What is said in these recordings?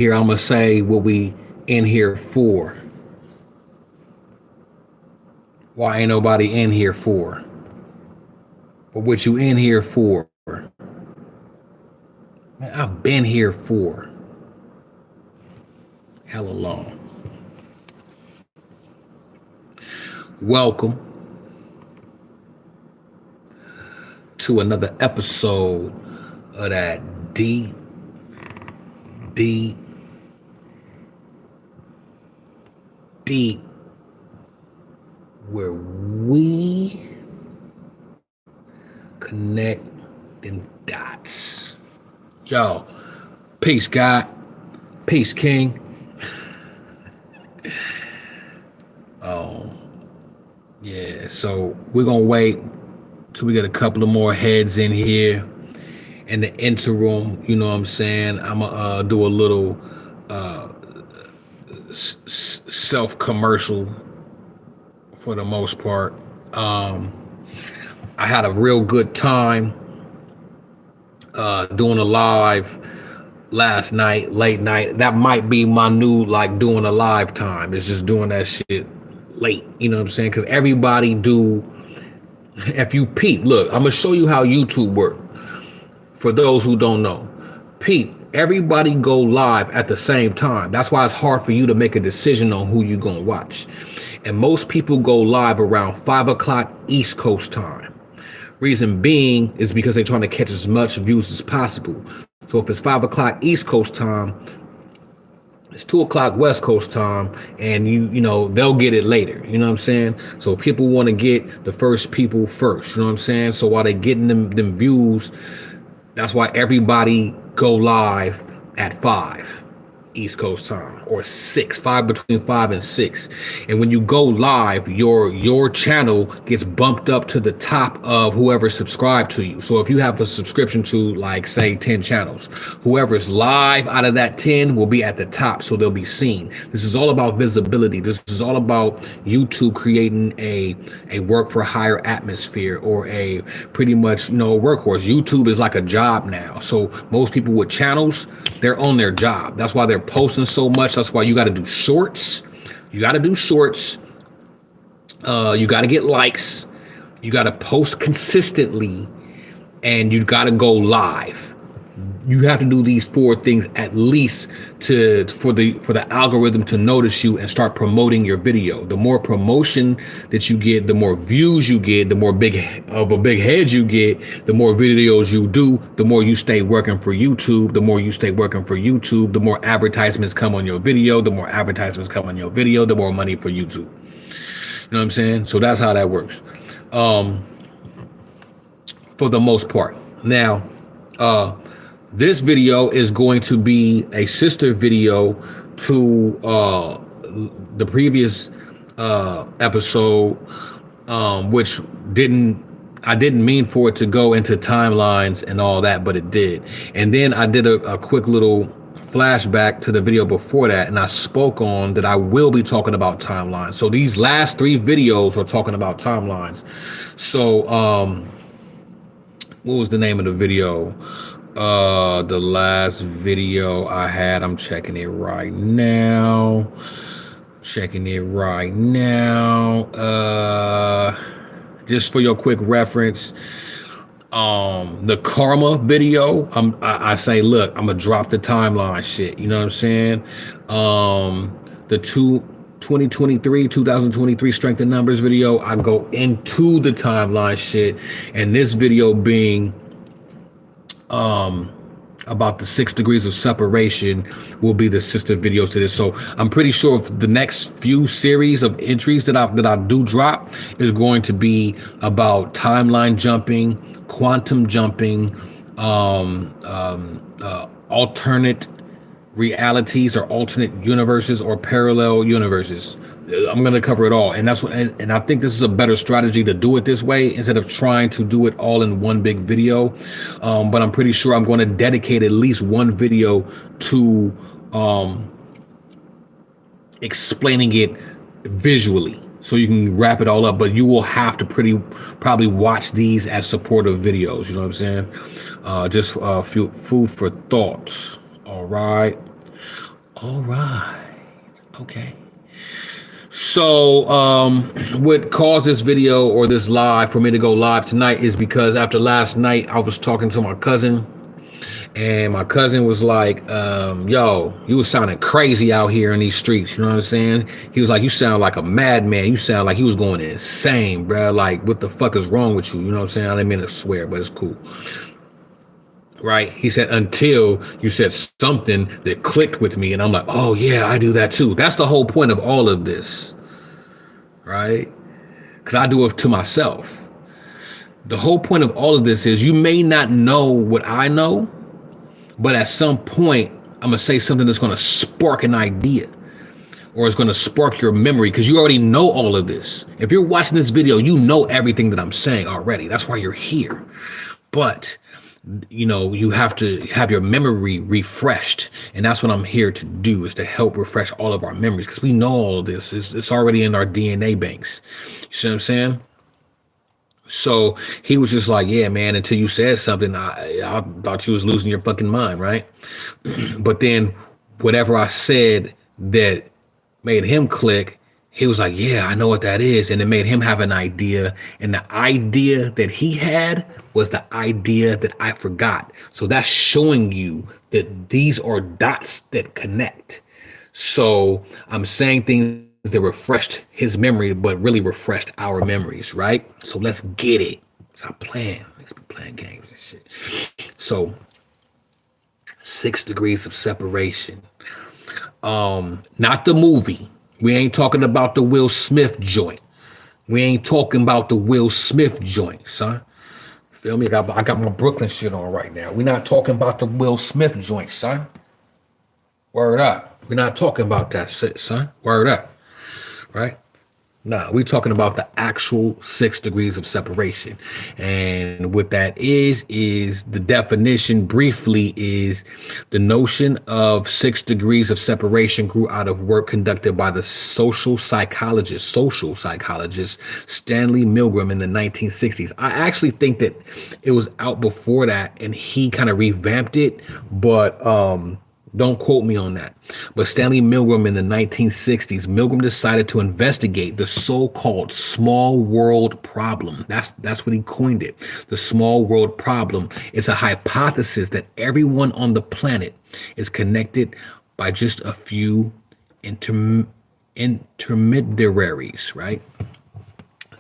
here, I'm gonna say what we in here for. Why ain't nobody in here for? But what you in here for? Man, I've been here for hella long. Welcome to another episode of that deep, where we connect them dots. Yo, peace, God. Peace, King. Yeah, so we're gonna wait till we get a couple of more heads in here. In the interim, you know what I'm saying? I'm gonna do a little self-commercial for the most part. I had a real good time doing a live last night, late night. That might be my new, like, doing a live time. It's just doing that shit late, you know what I'm saying? Because everybody do, if you peep, look, I'm gonna show you how YouTube works. For those who don't know, peep, everybody go live at the same time. That's why it's hard for you to make a decision on who you're gonna watch. And most people go live around 5 o'clock East Coast time. Reason being is because they're trying to catch as much views as possible. So if it's 5 o'clock East Coast time, it's 2 o'clock West Coast time, and you know, they'll get it later. You know what I'm saying? So people want to get the first people first. You know what I'm saying? So while they're getting them views, that's why everybody go live at 5 East Coast time, or 6, 5, between 5 and 6. And when you go live, your channel gets bumped up to the top of whoever's subscribed to you. So if you have a subscription to, like, say 10 channels, whoever's live out of that 10 will be at the top, so they'll be seen. This is all about visibility. This is all about YouTube creating a work for hire atmosphere, or a pretty much, you know, workhorse. YouTube is like a job now. So most people with channels, they're on their job. That's why they're posting so much. That's why you got to do shorts. You got to do shorts. You got to get likes. You got to post consistently, and you got to go live. You have to do these 4 things at least for the algorithm to notice you and start promoting your video. The more promotion that you get, the more views you get, the more big head you get, the more videos you do, the more you stay working for YouTube. The more you stay working for YouTube, the more advertisements come on your video. The more advertisements come on your video, the more money for YouTube. You know what I'm saying? So that's how that works. For the most part. Now, this video is going to be a sister video to the previous episode, which I didn't mean for it to go into timelines and all that, but it did. And then I did a quick little flashback to the video before that, and I spoke on that I will be talking about timelines. So these last 3 videos are talking about timelines. So what was the name of the video? The last video I had, I'm checking it right now. Just for your quick reference, the karma video, I say, look, I'm gonna drop the timeline shit. You know what I'm saying? The 2023 strength and numbers video, I go into the timeline shit, and this video being about the 6 degrees of separation will be the sister videos to this. So I'm pretty sure the next few series of entries that I do drop is going to be about timeline jumping, quantum jumping, alternate realities or alternate universes or parallel universes. I'm going to cover it all, and that's what, and I think this is a better strategy to do it this way instead of trying to do it all in one big video. But I'm pretty sure I'm going to dedicate at least one video to explaining it visually, so you can wrap it all up. But you will have to probably watch these as supportive videos. You know what I'm saying? Just food for thought. All right. All right. Okay. So, what caused this video or this live for me to go live tonight is because after last night, I was talking to my cousin, and my cousin was like, yo, you was sounding crazy out here in these streets. You know what I'm saying? He was like, you sound like a madman. You sound like you was going insane, bro. Like, what the fuck is wrong with you? You know what I'm saying? I didn't mean to swear, but it's cool. Right? He said, until you said something that clicked with me. And I'm like, oh, yeah, I do that too. That's the whole point of all of this. Right? Because I do it to myself. The whole point of all of this is you may not know what I know, but at some point, I'm going to say something that's going to spark an idea, or it's going to spark your memory, because you already know all of this. If you're watching this video, you know everything that I'm saying already. That's why you're here. But you know, you have to have your memory refreshed, and that's what I'm here to do, is to help refresh all of our memories, because we know all of this. It's already in our DNA banks. You see what I'm saying? So he was just like, yeah, man, until you said something, I thought you was losing your fucking mind, right? But then whatever I said that made him click, he was like, yeah, I know what that is. And it made him have an idea. And the idea that he had was the idea that I forgot. So that's showing you that these are dots that connect. So I'm saying things that refreshed his memory, but really refreshed our memories, right? So let's get it. Stop playing. Let's be playing games and shit. So 6 degrees of separation. Not the movie. We ain't talking about the Will Smith joint. We ain't talking about the Will Smith joint, son. Feel me? I got my Brooklyn shit on right now. We're not talking about the Will Smith joint, son. Word up. We're not talking about that shit, son. Word up. Right? Nah, we're talking about the actual 6 degrees of separation. And what that is the definition briefly is the notion of 6 degrees of separation grew out of work conducted by the social psychologist Stanley Milgram in the 1960s. I actually think that it was out before that and he kind of revamped it, but don't quote me on that. But Stanley Milgram in the 1960s, Milgram decided to investigate the so-called small world problem. That's what he coined it. The small world problem. It's a hypothesis that everyone on the planet is connected by just a few intermediaries, right?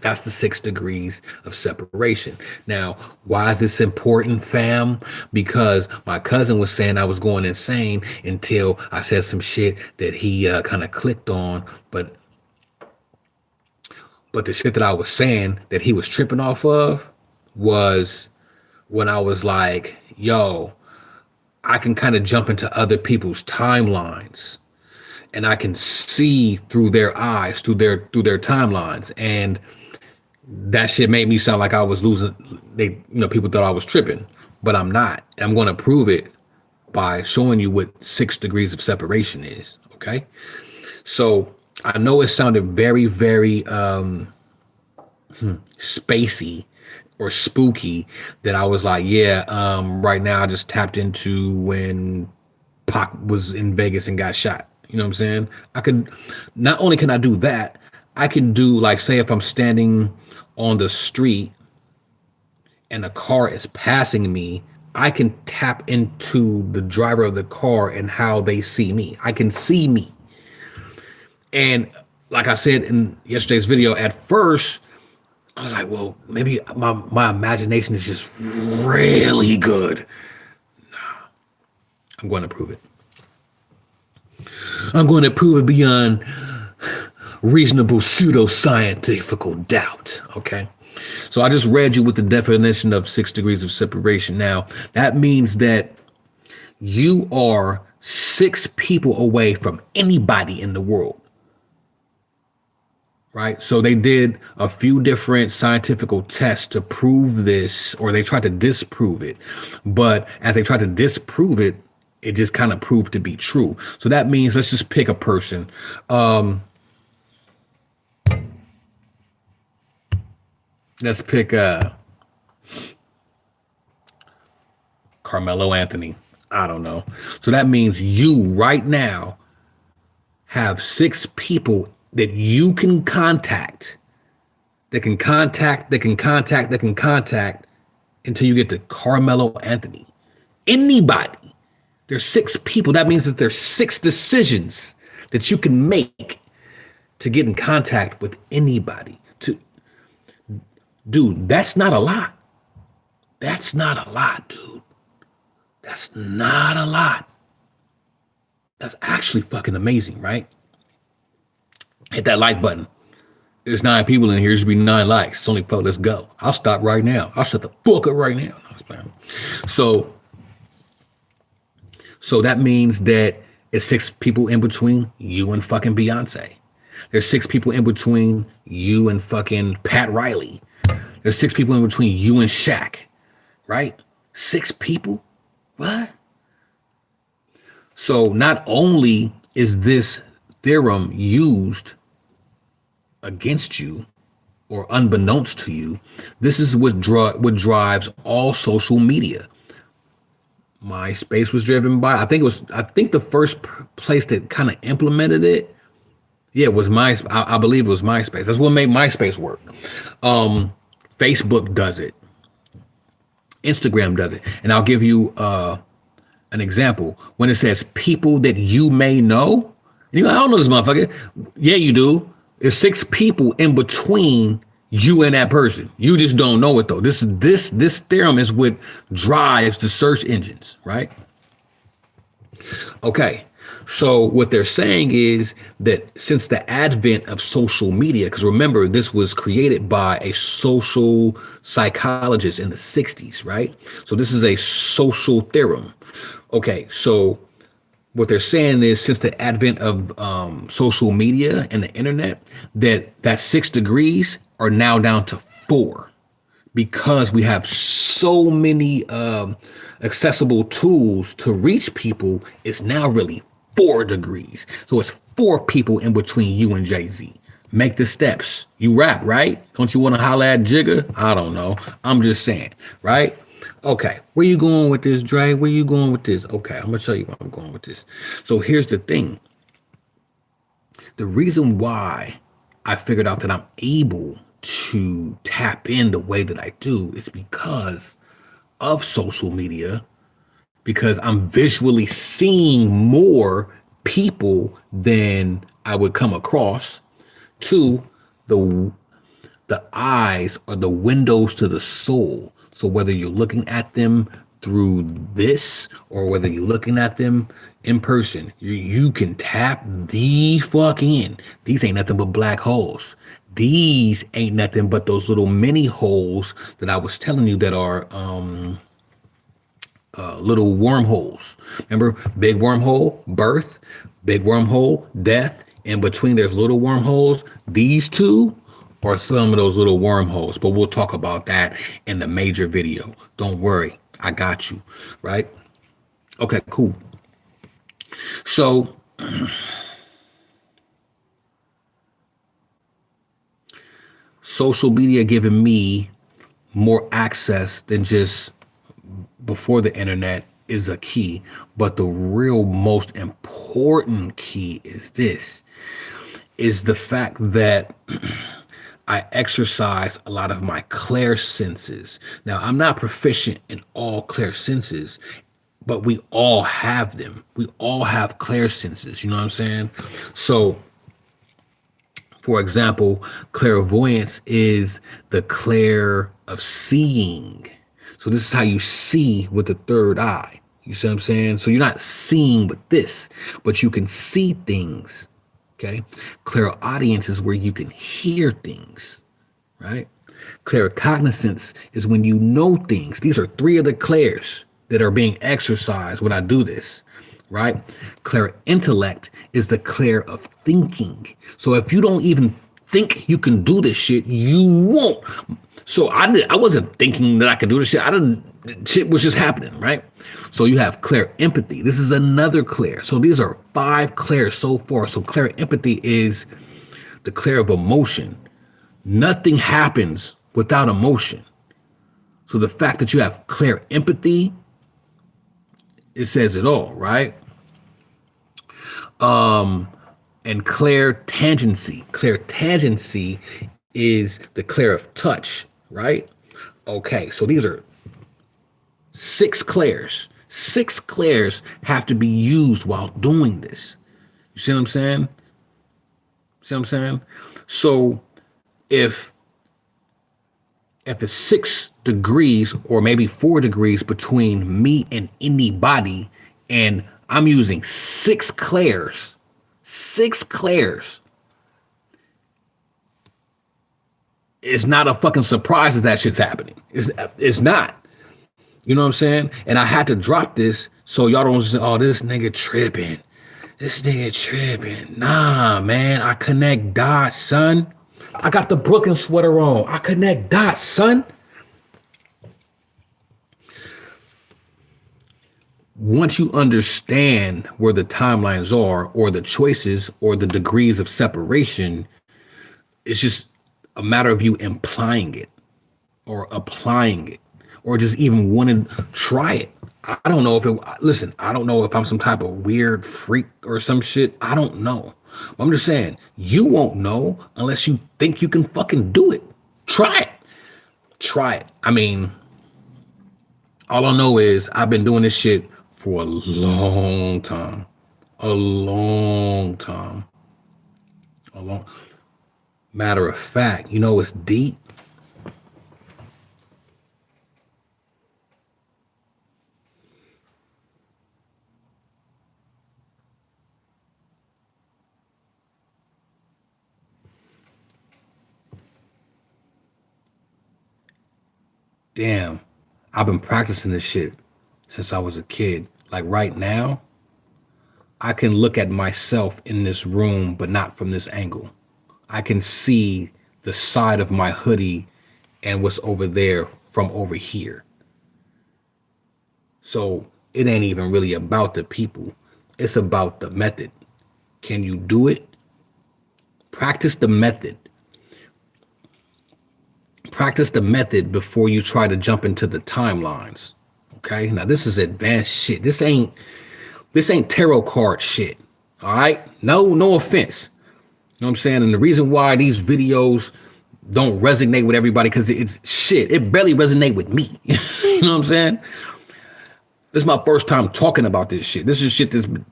That's the 6 degrees of separation. Now, why is this important, fam? Because my cousin was saying I was going insane until I said some shit that he kind of clicked on. But the shit that I was saying that he was tripping off of was when I was like, yo, I can kind of jump into other people's timelines and I can see through their eyes, through their timelines. And that shit made me sound like I was losing. People thought I was tripping, but I'm not. I'm going to prove it by showing you what 6 degrees of separation is. Okay. So I know it sounded very, very spacey or spooky that I was like, yeah, right now I just tapped into when Pac was in Vegas and got shot. You know what I'm saying? I could, not only can I do that, I can do, like, say if I'm standing on the street and a car is passing me, I can tap into the driver of the car and how they see me. I can see me. And like I said in yesterday's video, at first, I was like, well, maybe my imagination is just really good. Nah, I'm going to prove it. I'm going to prove it beyond reasonable pseudoscientific doubt. Okay. So I just read you with the definition of 6 degrees of separation. Now, that means that you are 6 people away from anybody in the world. Right. So they did a few different scientific tests to prove this, or they tried to disprove it. But as they tried to disprove it, it just kind of proved to be true. So that means, let's just pick a person. Let's pick Carmelo Anthony. I don't know. So that means you right now have 6 people that you can contact, that can contact until you get to Carmelo Anthony. Anybody. There's 6 people. That means that there's 6 decisions that you can make to get in contact with anybody. Dude, that's not a lot. That's not a lot, dude. That's not a lot. That's actually fucking amazing, right? Hit that like button. There's 9 people in here. There should be 9 likes. It's only 4. Let's go. I'll stop right now. I'll shut the fuck up right now. So that means that it's 6 people in between you and fucking Beyonce. There's 6 people in between you and fucking Pat Riley. There's 6 people in between you and Shaq, right? 6 people? What? So not only is this theorem used against you or unbeknownst to you, this is what drives all social media. MySpace was driven by, I think the first place that kind of implemented it, it was I believe it was MySpace. That's what made MySpace work. Facebook does it. Instagram does it. And I'll give you an example. When it says people that you may know, and you're like, I don't know this motherfucker. Yeah, you do. There's 6 people in between you and that person. You just don't know it though. This theorem is what drives the search engines, right? Okay. So what they're saying is that since the advent of social media, because remember, this was created by a social psychologist in the 60s, right? So this is a social theorem. Okay, so what they're saying is since the advent of social media and the internet, that 6 degrees are now down to 4 because we have so many accessible tools to reach people. It's now really 4 degrees. So it's 4 people in between you and Jay-Z. Make the steps. You rap, right? Don't you want to holler at Jigga? I don't know. I'm just saying, right? Okay, where you going with this, Dre? Where you going with this? Okay, I'm gonna show you where I'm going with this. So here's the thing. The reason why I figured out that I'm able to tap in the way that I do is because of social media, because I'm visually seeing more people than I would come across. 2, the eyes are the windows to the soul. So whether you're looking at them through this or whether you're looking at them in person, you can tap the fuck in. These ain't nothing but black holes. These ain't nothing but those little mini holes that I was telling you that are little wormholes. Remember, big wormhole, birth, big wormhole, death. In between, there's little wormholes. These 2 are some of those little wormholes, but we'll talk about that in the major video. Don't worry, I got you, right? Okay, cool. So, social media giving me more access than just before the internet is a key, but the real most important key is this, is the fact that I exercise a lot of my clairsenses. Now, I'm not proficient in all clairsenses, but we all have them. We all have clairsenses, you know what I'm saying? So, for example, clairvoyance is the clair of seeing. So this is how you see with the third eye. You see what I'm saying? So you're not seeing with this, but you can see things. Okay. Clairaudience is where you can hear things, right? Claircognizance is when you know things. These are 3 of the clairs that are being exercised when I do this, right? Clairintellect is the clair of thinking. So if you don't even think you can do this shit, you won't. So I wasn't thinking that I could do this shit. Shit was just happening, right? So you have clair empathy. This is another clair. So these are 5 clairs so far. So clair empathy is the clair of emotion. Nothing happens without emotion. So the fact that you have clair empathy, it says it all, right? And and clairtangency. Clairtangency is the clair of touch, right? Okay, so these are 6 clairs. 6 clairs have to be used while doing this. You see what I'm saying? See what I'm saying? So if it's 6 degrees or maybe 4 degrees between me and anybody, and I'm using 6 clairs, it's not a fucking surprise that that shit's happening. It's not. You know what I'm saying? And I had to drop this so y'all don't say, oh, this nigga tripping. This nigga tripping. Nah, man, I connect dots, son. I got the Brooklyn sweater on. I connect dots, son. Once you understand where the timelines are, or the choices, or the degrees of separation, it's just a matter of you implying it, or applying it, or just even wanting to try it. I don't know if it, listen, I don't know if I'm some type of weird freak or some shit. I don't know. I'm just saying, you won't know unless you think you can fucking do it. Try it. Try it. I mean, all I know is I've been doing this shit for a long time. A long time. A long. Matter of fact, you know, it's deep. Damn, I've been practicing this shit since I was a kid. Like right now, I can look at myself in this room, but not from this angle. I can see the side of my hoodie and what's over there from over here. So it ain't even really about the people. It's about the method. Can you do it? Practice the method. Practice the method before you try to jump into the timelines. Okay? Now this is advanced shit. This ain't tarot card shit. All right? No offense. You know what I'm saying? And the reason why these videos don't resonate with everybody, because it's shit. It barely resonate with me. You know what I'm saying? This is my first time talking about this shit. This is shit that's been,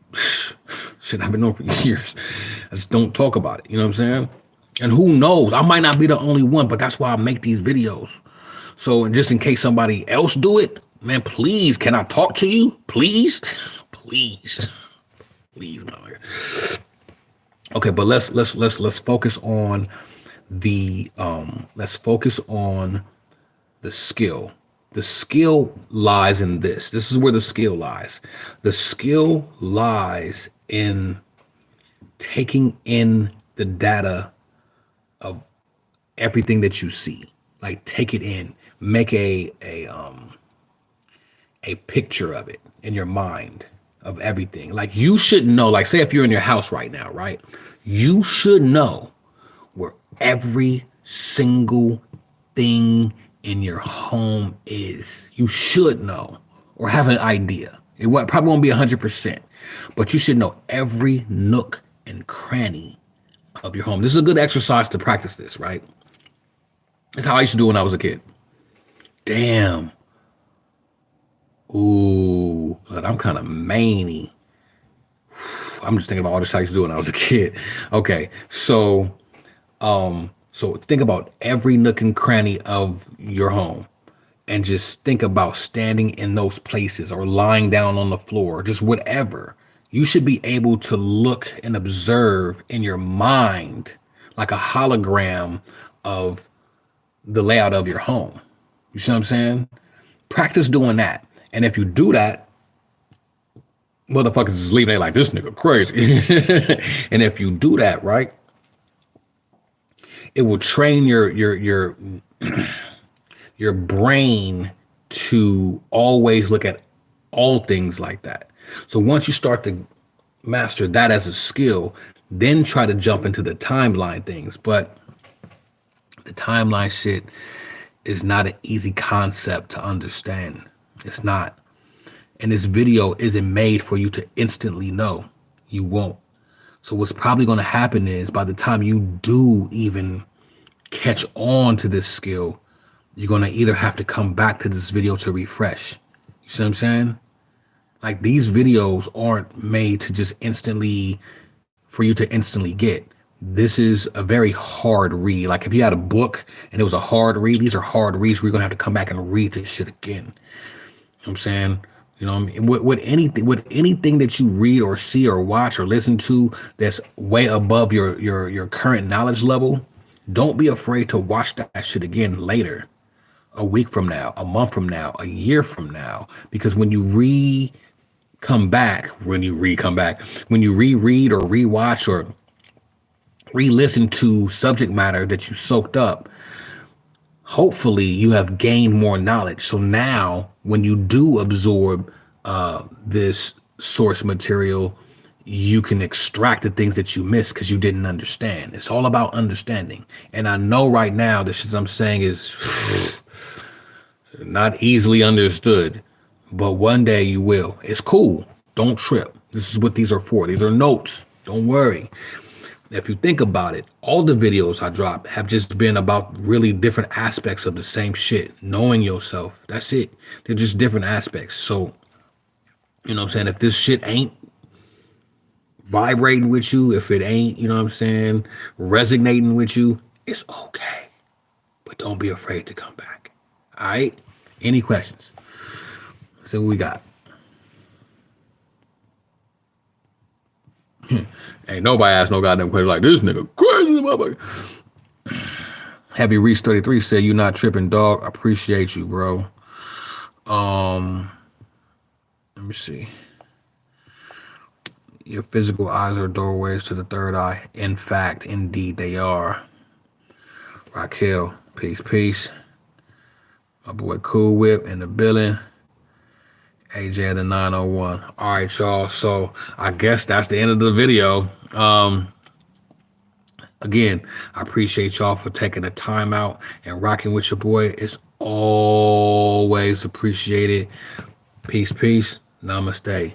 shit I've been knowing for years. I just don't talk about it. You know what I'm saying? And who knows? I might not be the only one, but that's why I make these videos. So just in case somebody else do it, man, please, can I talk to you? Please? Please. Please, man. Okay, but let's focus on the skill. The skill lies in this. This is where the skill lies. The skill lies in taking in the data of everything that you see. Like, take it in, make a picture of it in your mind, of everything. Like, you should know, like, say if you're in your house right now, right? You should know where every single thing in your home is. You should know, or have an idea. It probably won't be 100%, but you should know every nook and cranny of your home. This is a good exercise to practice this, right? That's how I used to do when I was a kid. Damn. Ooh, but I'm kind of manny. I'm just thinking about all the shit I used to do when I was a kid. Okay, so think about every nook and cranny of your home, and just think about standing in those places, or lying down on the floor, just whatever. You should be able to look and observe in your mind like a hologram of the layout of your home. You see what I'm saying? Practice doing that. And if you do that, motherfuckers is leaving there like, this nigga crazy. And if you do that, right, it will train your brain to always look at all things like that. So once you start to master that as a skill, then try to jump into the timeline things. But the timeline shit is not an easy concept to understand. It's not. And this video isn't made for you to instantly know. You won't. So what's probably going to happen is by the time you do even catch on to this skill, you're going to either have to come back to this video to refresh. You see what I'm saying? Like, these videos aren't made to just instantly, for you to instantly get. This is a very hard read. Like, if you had a book and it was a hard read, these are hard reads where you're going to have to come back and read this shit again. You know what I'm saying? You know what I mean? With anything that you read or see or watch or listen to that's way above your current knowledge level, don't be afraid to watch that shit again later, a week from now, a month from now, a year from now. Because when you reread or rewatch or re-listen to subject matter that you soaked up, hopefully you have gained more knowledge. So now when you do absorb this source material, you can extract the things that you missed because you didn't understand. It's all about understanding. And I know right now the shit I'm saying is not easily understood, but one day you will. It's cool. Don't trip. This is what these are for. These are notes. Don't worry. If you think about it, all the videos I drop have just been about really different aspects of the same shit. Knowing yourself. That's it. They're just different aspects. So, you know what I'm saying? If this shit ain't vibrating with you, if it ain't, you know what I'm saying, resonating with you, it's okay. But don't be afraid to come back. All right? Any questions? Let's see what we got. Ain't nobody asked no goddamn question like this nigga crazy motherfucker. Heavy Reach 33 said, "You not tripping, dog. Appreciate you, bro." Let me see. Your physical eyes are doorways to the third eye. In fact, indeed they are. Raquel, peace. My boy Cool Whip in the building. AJ at the 901. All right, y'all. So I guess that's the end of the video. Again, I appreciate y'all for taking the time out and rocking with your boy. It's always appreciated. Peace. Namaste.